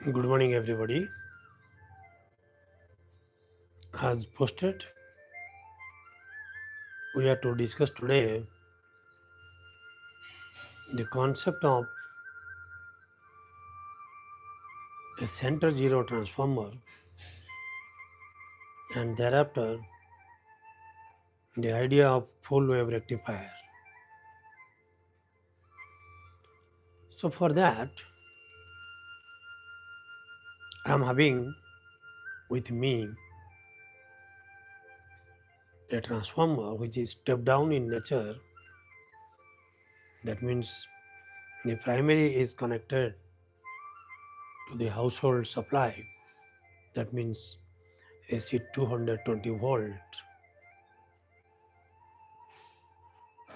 Good morning, everybody. As posted, we are to discuss today the concept of a center zero transformer and thereafter the idea of full wave rectifier. So, for that, I am having with me a transformer which is step down in nature. That means the primary is connected to the household supply. That means AC 220 volt.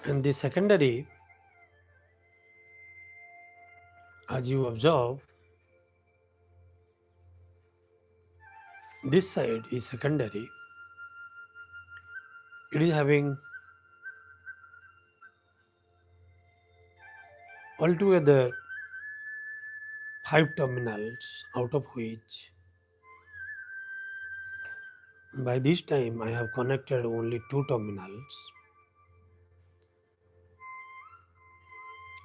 And the secondary, as you observe, this side is secondary. It is having altogether 5 terminals, out of which by this time I have connected only 2 terminals,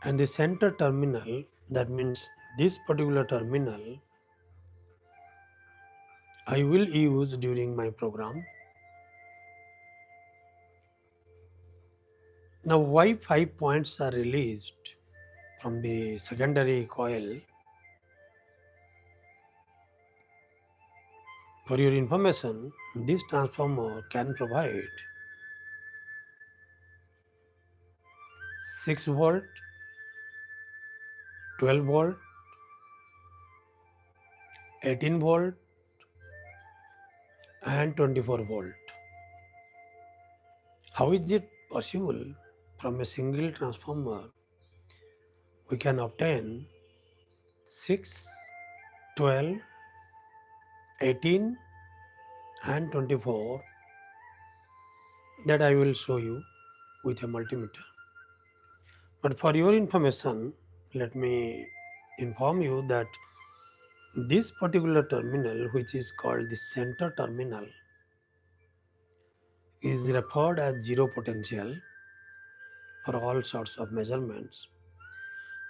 and the center terminal, that means this particular terminal, I will use during my program. Now, why 5 points are released from the secondary coil? For your information, this transformer can provide 6 volt, 12 volt, 18 volt, and 24 volt. How is it possible from a single transformer we can obtain 6, 12, 18 and 24? That I will show you with a multimeter. But for your information, let me inform you that this particular terminal, which is called the center terminal, is referred as zero potential for all sorts of measurements.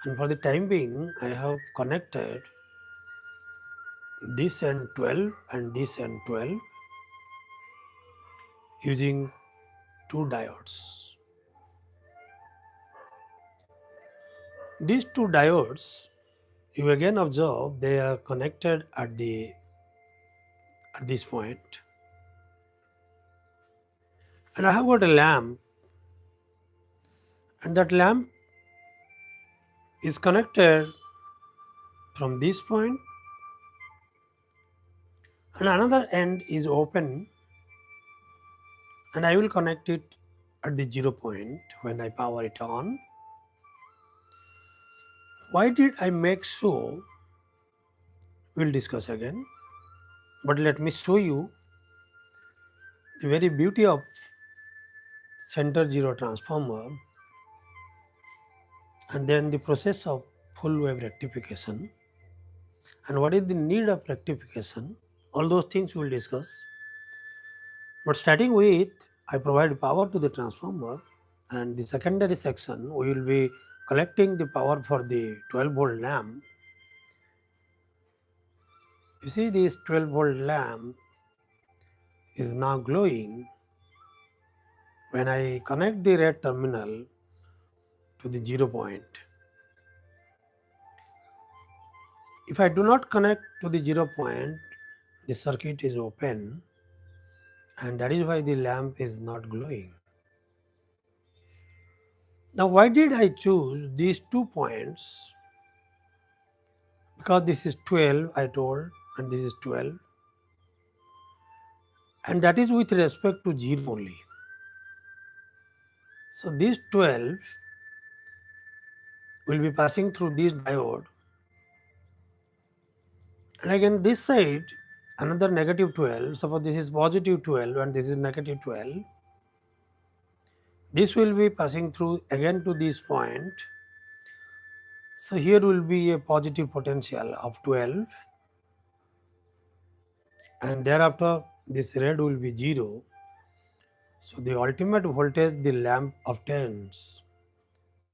And for the time being, I have connected this and 12 and this and 12 using 2 diodes. These 2 diodes, you again observe they are connected at this point. And I have got a lamp, and that lamp is connected from this point, and another end is open, and I will connect it at the 0 point when I power it on. Why did I make so? We'll discuss again. But let me show you the very beauty of center zero transformer and then the process of full wave rectification and what is the need of rectification. All those things we'll discuss. But starting with, I provide power to the transformer, and the secondary section we will be collecting the power for the 12 volt lamp. You see, this 12 volt lamp is now glowing when I connect the red terminal to the 0 point. If I do not connect to the 0 point, the circuit is open, and that is why the lamp is not glowing. Now, why did I choose these 2 points? Because this is 12, I told, and this is 12, and that is with respect to 0 only. So, this 12 will be passing through this diode, and again this side another negative 12. Suppose this is positive 12 and this is negative 12. This will be passing through again to this point. So, here will be a positive potential of 12, and thereafter this red will be 0. So the ultimate voltage the lamp obtains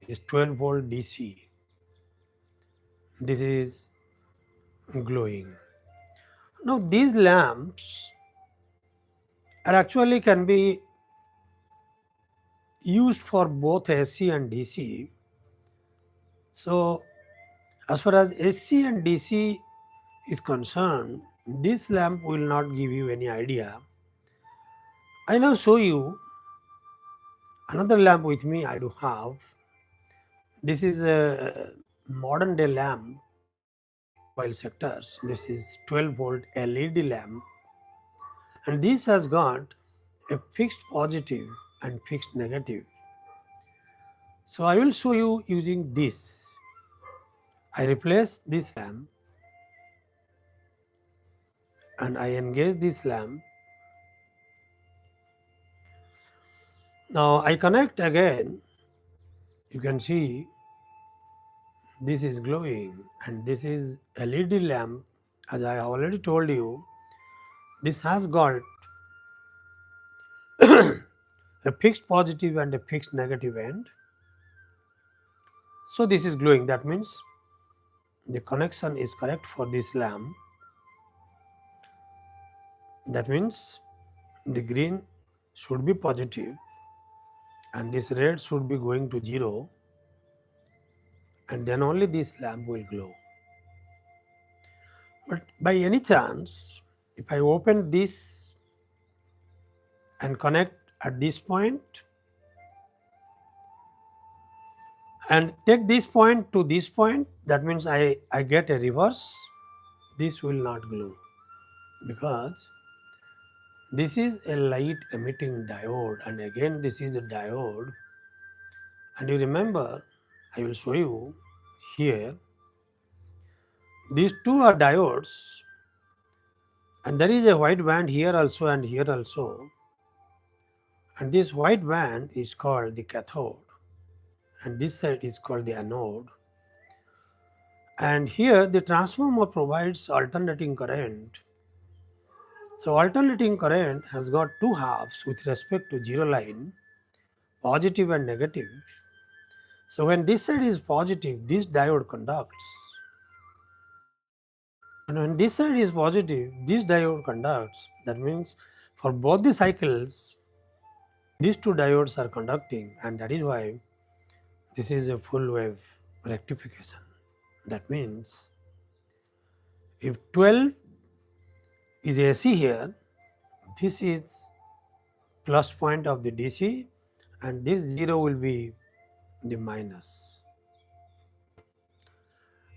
is 12 volt DC. This is glowing. Now these lamps are actually can be used for both AC and DC. So as far as AC and DC is concerned, this lamp will not give you any idea. I now show you another lamp with me I do have. This is a modern day lamp for automobile sectors. This is 12 volt LED lamp, and this has got a fixed positive and fixed negative. So I will show you using this. I replace this lamp and I engage this lamp. Now I connect again. You can see this is glowing and this is LED lamp. As I already told you, this has got a fixed positive and a fixed negative end. So this is glowing. That means the connection is correct for this lamp. That means the green should be positive and this red should be going to 0, and then only this lamp will glow. But by any chance, if I open this and connect at this point and take this point to this point, that means I get a reverse. This will not glow because this is a light emitting diode, and again this is a diode. And you remember, I will show you here, these two are diodes, and there is a white band here also and here also, and this white band is called the cathode and this side is called the anode. And here the transformer provides alternating current. So alternating current has got two halves with respect to zero line, positive and negative. So when this side is positive, this diode conducts, and when this side is positive, this diode conducts. That means for both the cycles, these two diodes are conducting, and that is why this is a full wave rectification. That means if 12 is AC here, this is plus point of the DC and this 0 will be the minus.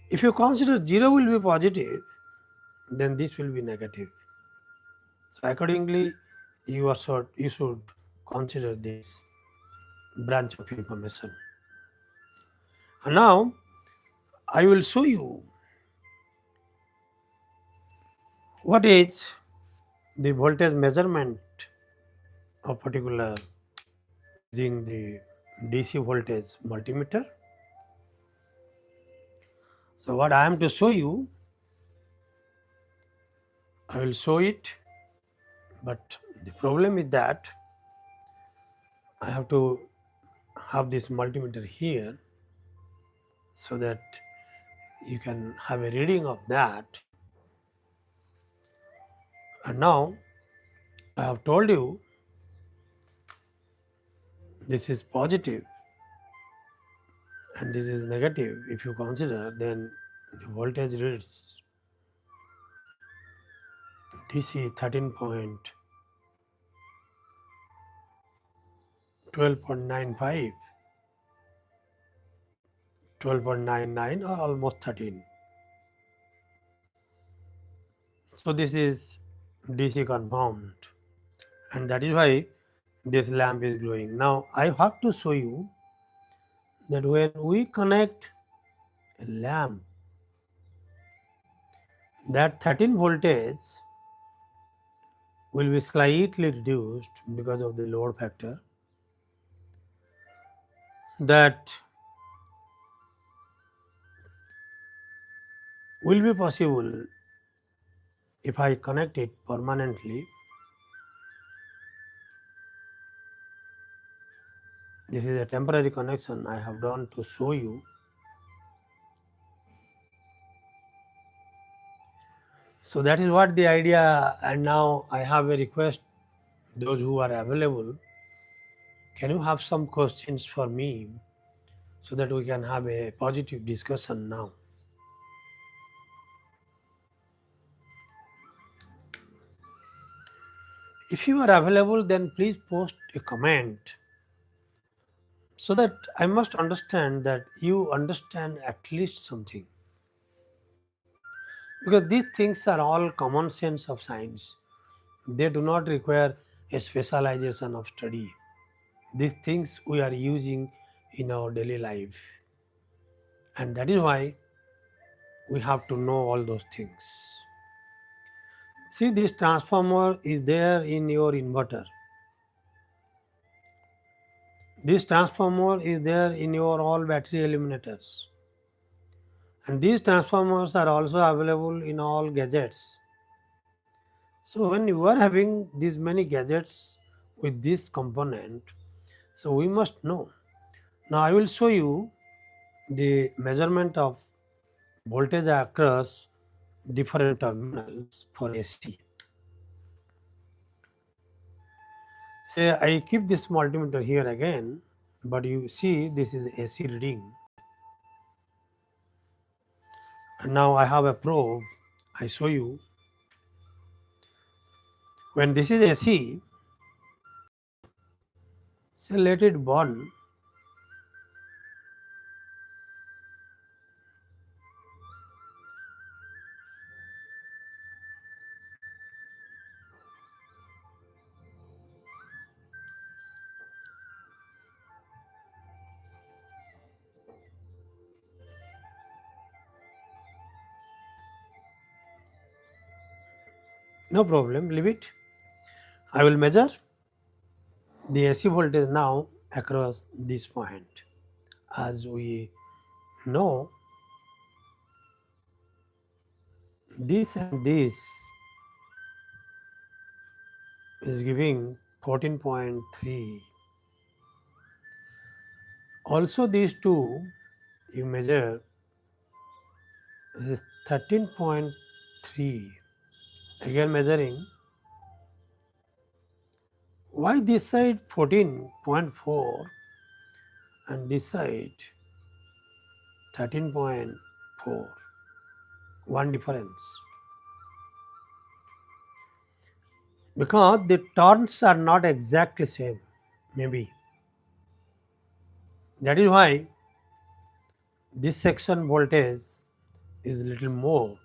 If you consider 0 will be positive, then this will be negative. So accordingly, you should consider this branch of information. And now I will show you what is the voltage measurement of particular using the DC voltage multimeter. So what I am to show you, I will show it, but the problem is that I have to have this multimeter here so that you can have a reading of that. And now I have told you this is positive and this is negative. If you consider, then the voltage reads DC 13.12.95, 12.99 or almost 13. So this is DC confirmed, and that is why this lamp is glowing. Now I have to show you that when we connect a lamp, that 13 voltage will be slightly reduced because of the load factor. That will be possible if I connect it permanently, this is a temporary connection I have done to show you. So that is what the idea, and now I have a request, those who are available, can you have some questions for me so that we can have a positive discussion now? If you are available, then please post a comment so that I must understand that you understand at least something. Because these things are all common sense of science. They do not require a specialization of study. These things we are using in our daily life. And that is why we have to know all those things. See, this transformer is there in your inverter. This transformer is there in your all battery eliminators. And these transformers are also available in all gadgets. So when you are having these many gadgets with this component, so we must know. Now I will show you the measurement of voltage across different terminals for AC. Say I keep this multimeter here again, but you see this is AC reading. And now I have a probe. I show you. When this is AC, say let it burn. No problem, leave it. I will measure the AC voltage now across this point. As we know, this and this is giving 14.3. Also these two you measure is 13.3. Again measuring. Why this side 14.4 and this side 13.4? One difference. Because the turns are not exactly same, maybe. That is why this section voltage is little more.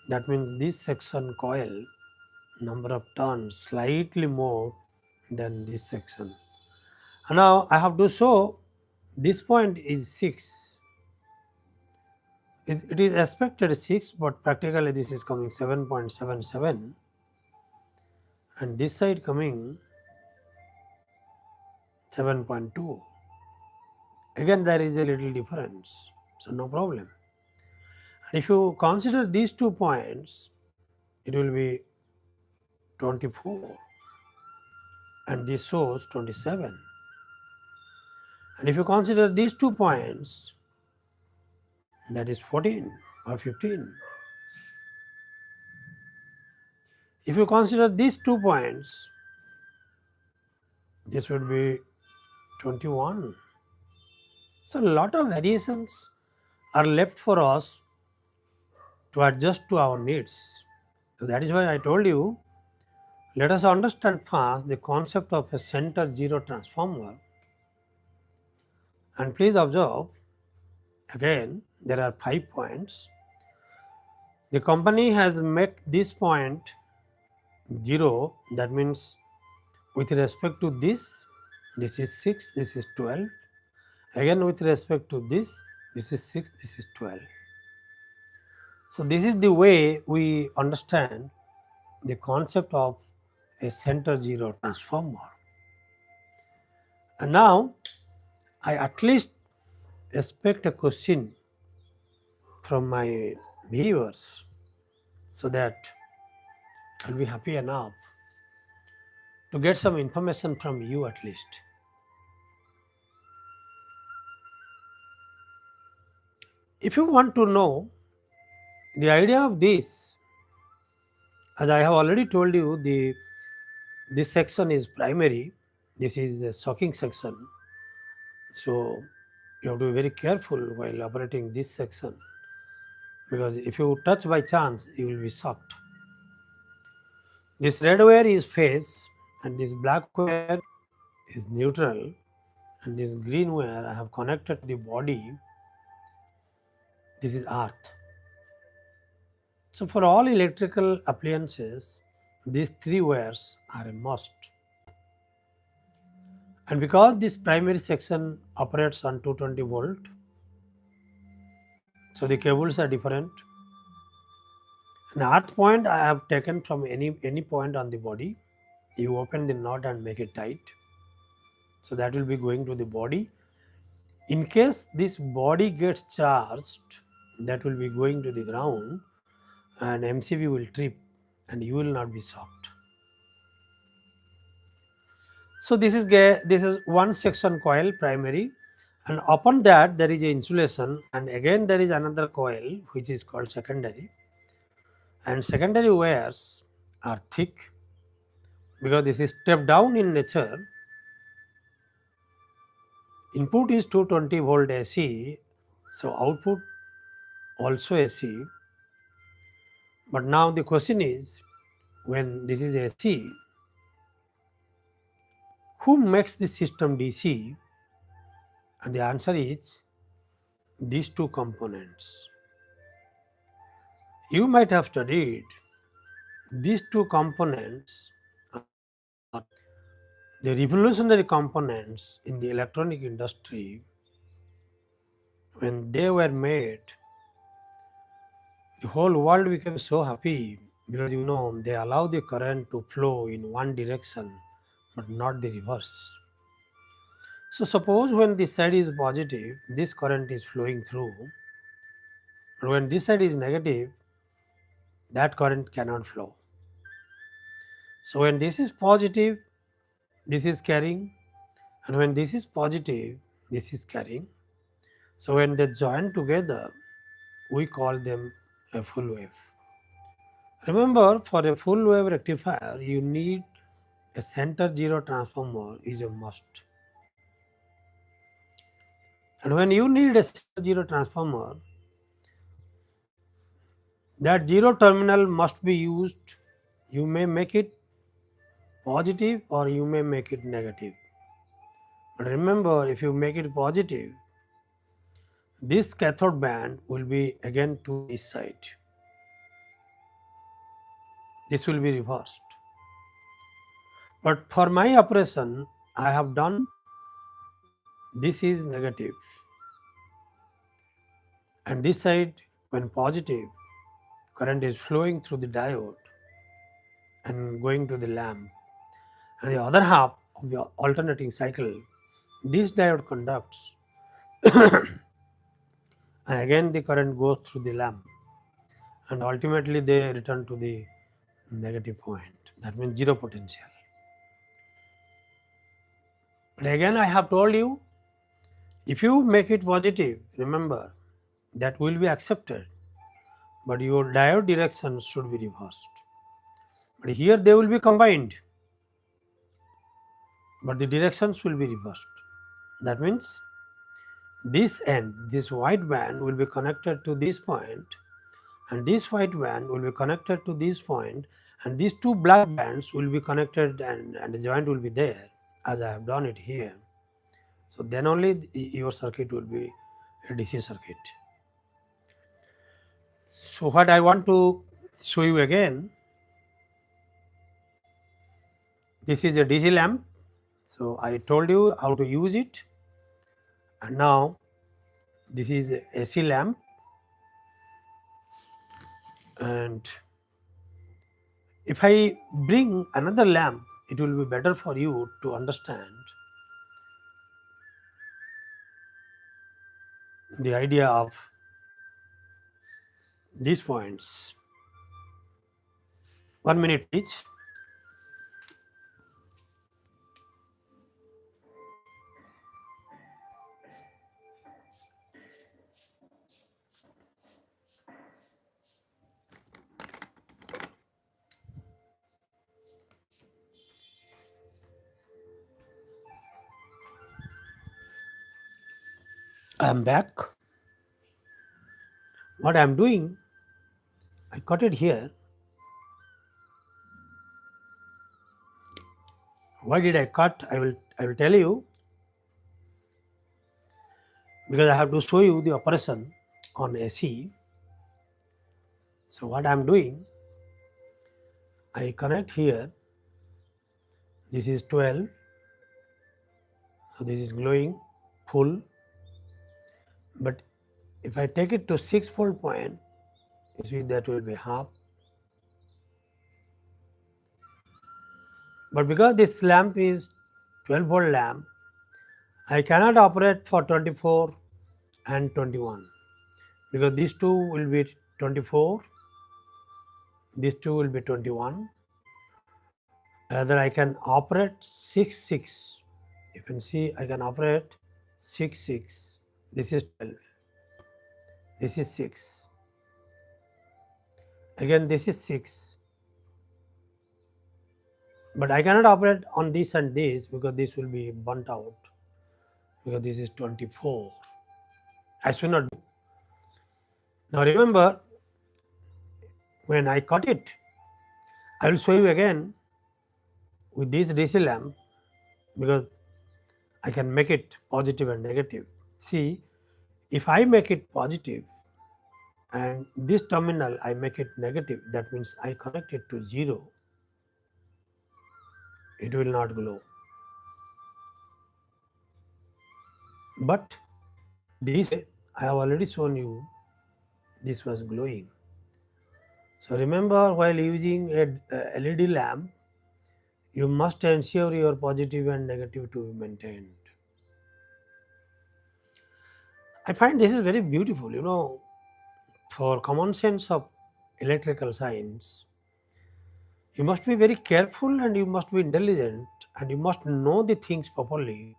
That means this section coil number of turns slightly more than this section. And now I have to show this point is 6. It is expected 6, but practically this is coming 7.77 and this side coming 7.2. Again there is a little difference, so no problem. And if you consider these 2 points, it will be 24 and this shows 27. And if you consider these 2 points, that is 14 or 15. If you consider these 2 points, this would be 21. So, a lot of variations are left for us to adjust to our needs. So, that is why I told you, let us understand first the concept of a center zero transformer. And please observe, again, there are 5 points. The company has made this point 0, that means with respect to this is 6, this is 12. Again with respect to this is 6, this is 12. So this is the way we understand the concept of a center zero transformer. And now I at least expect a question from my viewers so that I'll be happy enough to get some information from you at least. If you want to know the idea of this, as I have already told you, this section is primary. This is a shocking section. So you have to be very careful while operating this section, because if you touch by chance, you will be shocked. This red wire is phase and this black wire is neutral, and this green wire I have connected to the body. This is earth. So for all electrical appliances, these three wires are a must. And because this primary section operates on 220 volt, so the cables are different. An earth point I have taken from any point on the body. You open the knot and make it tight. So that will be going to the body. In case this body gets charged, that will be going to the ground and MCB will trip and you will not be shocked. So this is one section coil primary, and upon that there is a insulation, and again there is another coil which is called secondary, and secondary wires are thick because this is step down in nature. Input is 220 volt AC, so output also AC. But now the question is, when this is AC, who makes the system DC? And the answer is these two components. You might have studied these two components are the revolutionary components in the electronic industry. When they were made, the whole world became so happy because they allow the current to flow in one direction but not the reverse. So suppose when this side is positive, this current is flowing through, but when this side is negative, that current cannot flow. So when this is positive, this is carrying, and when this is positive, this is carrying. So when they join together, we call them a full wave. Remember, for a full wave rectifier, you need a center zero transformer is a must. And when you need a center zero transformer, that zero terminal must be used. You may make it positive or you may make it negative. But remember, if you make it positive, this cathode band will be again to this side. This will be reversed. But for my operation, I have done this is negative, and this side, when positive, current is flowing through the diode and going to the lamp, and the other half of the alternating cycle, this diode conducts and again the current goes through the lamp, and ultimately they return to the negative point. That means zero potential. But again I have told you, if you make it positive, remember that will be accepted, but your diode direction should be reversed. But here they will be combined, but the directions will be reversed. That means this end, this white band will be connected to this point, and this white band will be connected to this point, and these two black bands will be connected, and the joint will be there, as I have done it here. So then only your circuit will be a DC circuit. So what I want to show you again, this is a DC lamp. So I told you how to use it, and now this is a AC lamp, and if I bring another lamp, it will be better for you to understand the idea of these points. 1 minute please. I am back. What I am doing, I cut it here. Why did I cut? I will tell you, because I have to show you the operation on AC. So what I am doing, I connect here. This is 12. So this is glowing full. But if I take it to 6-volt point, you see that will be half. But because this lamp is 12-volt lamp, I cannot operate for 24 and 21, because these two will be 24, these two will be 21. Rather, I can operate 6-6. You can see I can operate 6-6. This is 12. This is 6. Again, this is 6. But I cannot operate on this and this, because this will be burnt out, because this is 24. I should not do. Now remember, when I cut it, I will show you again with this DC lamp, because I can make it positive and negative. See, if I make it positive and this terminal I make it negative, that means I connect it to 0, it will not glow. But this way, I have already shown you this was glowing. So remember, while using a LED lamp, you must ensure your positive and negative to be maintained. I find this is very beautiful, for common sense of electrical science. You must be very careful and you must be intelligent and you must know the things properly,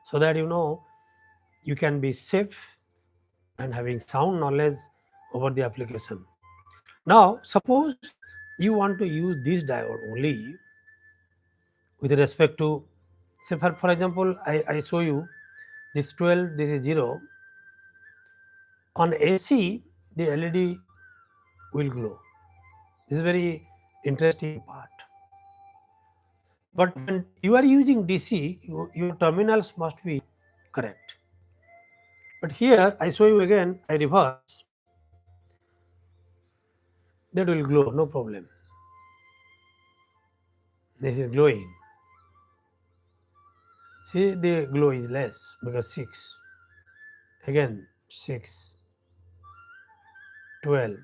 so that you can be safe and having sound knowledge over the application. Now, suppose you want to use this diode only with respect to, say for example, I show you this 12, this is 0. On AC, the LED will glow. This is very interesting part. But when you are using DC, your terminals must be correct. But here I show you again, I reverse, that will glow, no problem. This is glowing. See, the glow is less because 6, again 6, 12.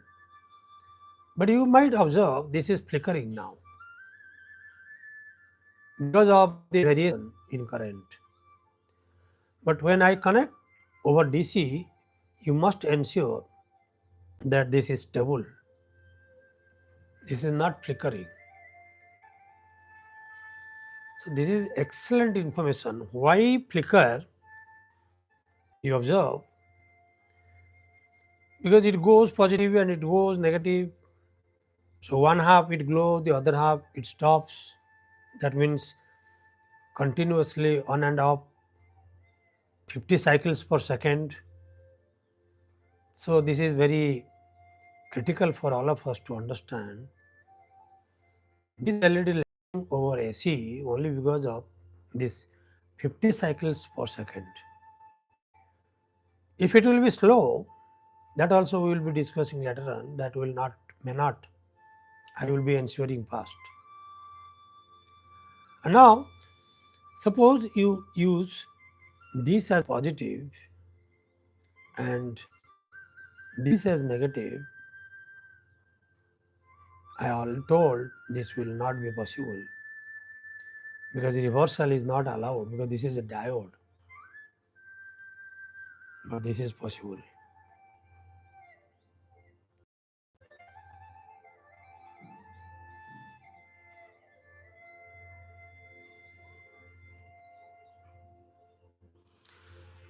But you might observe this is flickering now because of the variation in current. But when I connect over DC, you must ensure that this is stable. This is not flickering. So this is excellent information. Why flicker? You observe, because it goes positive and it goes negative. So one half it glows, the other half it stops. That means continuously on and off, 50 cycles per second. So this is very critical for all of us to understand. This LED lighting over AC only because of this 50 cycles per second. If it will be slow, that also we will be discussing later on, that may not. I will be ensuring fast. And now, suppose you use this as positive and this as negative. I all told this will not be possible, because reversal is not allowed, because this is a diode. But this is possible.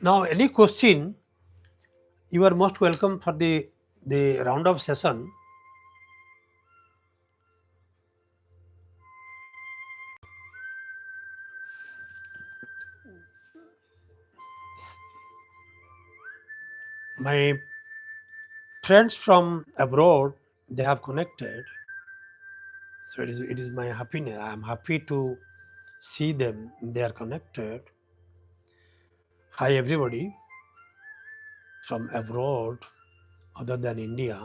Now, any question, you are most welcome for the round of session. My friends from abroad, they have connected. So it is my happiness. I am happy to see them. They are connected. Hi everybody from abroad other than India.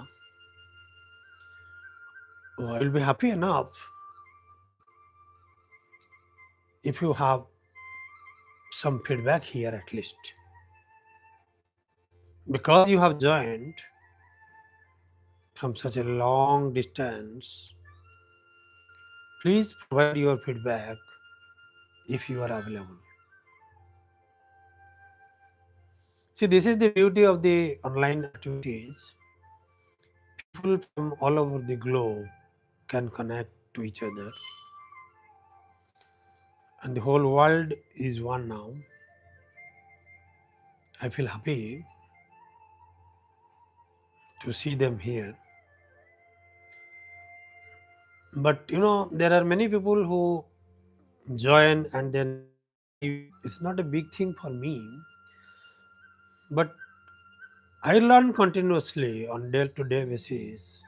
I will be happy enough if you have some feedback here at least. Because you have joined from such a long distance, please provide your feedback if you are available. See, this is the beauty of the online activities. People from all over the globe can connect to each other, and the whole world is one now. I feel happy to see them here. But there are many people who join and then leave. It's not a big thing for me, but I learn continuously on day-to-day basis.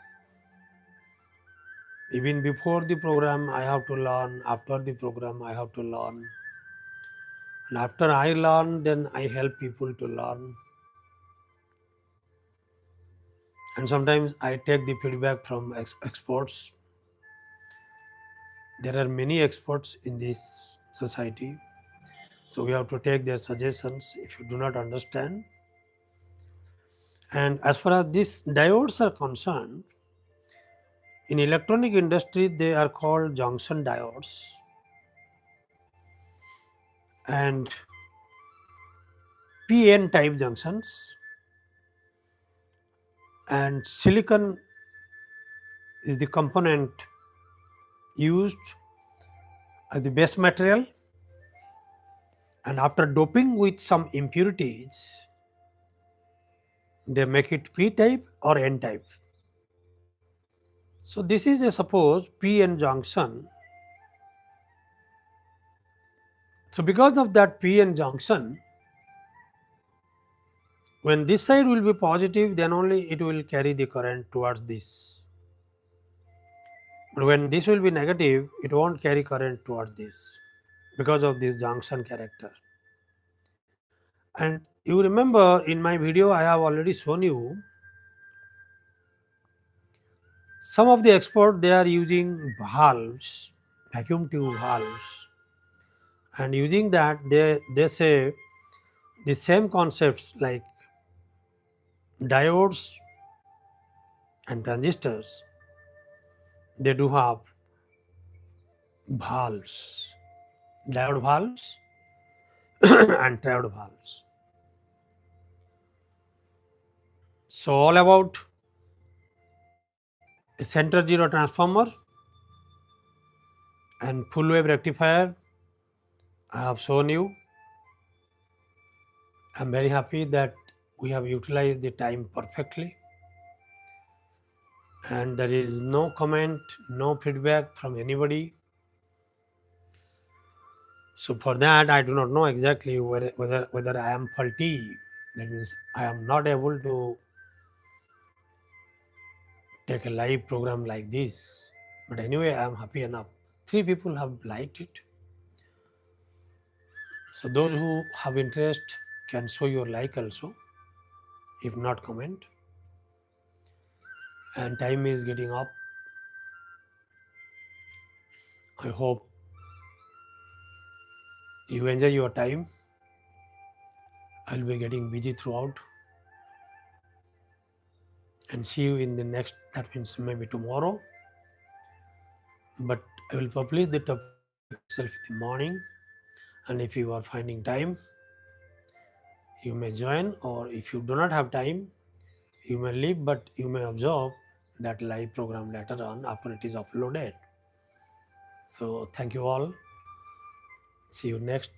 Even before the program, I have to learn. After the program, I have to learn. And after I learn, then I help people to learn. And sometimes I take the feedback from experts. There are many experts in this society. So we have to take their suggestions if you do not understand. And as far as these diodes are concerned, in electronic industry they are called junction diodes. And PN type junctions, and silicon is the component used as the base material, and after doping with some impurities they make it P type or N type. So this is a suppose PN junction. So because of that PN junction, when this side will be positive, then only it will carry the current towards this. But when this will be negative, it won't carry current towards this because of this junction character. And you remember in my video, I have already shown you some of the experts, they are using valves, vacuum tube valves, and using that they say the same concepts like diodes and transistors, they do have valves, diode valves and triode valves. So all about a center zero transformer and full wave rectifier I have shown you. I'm very happy that we have utilized the time perfectly, and there is no comment, no feedback from anybody. So for that, I do not know exactly whether I am faulty. That means I am not able to take a live program like this. But anyway, I am happy enough. 3 people have liked it. So those who have interest can show your like also. If not, comment. And time is getting up. I hope you enjoy your time. I'll be getting busy throughout. And see you in the next, that means maybe tomorrow. But I will publish the topic itself in the morning. And if you are finding time, you may join, or if you do not have time, you may leave, but you may observe that live program later on after it is uploaded. So thank you all. See you next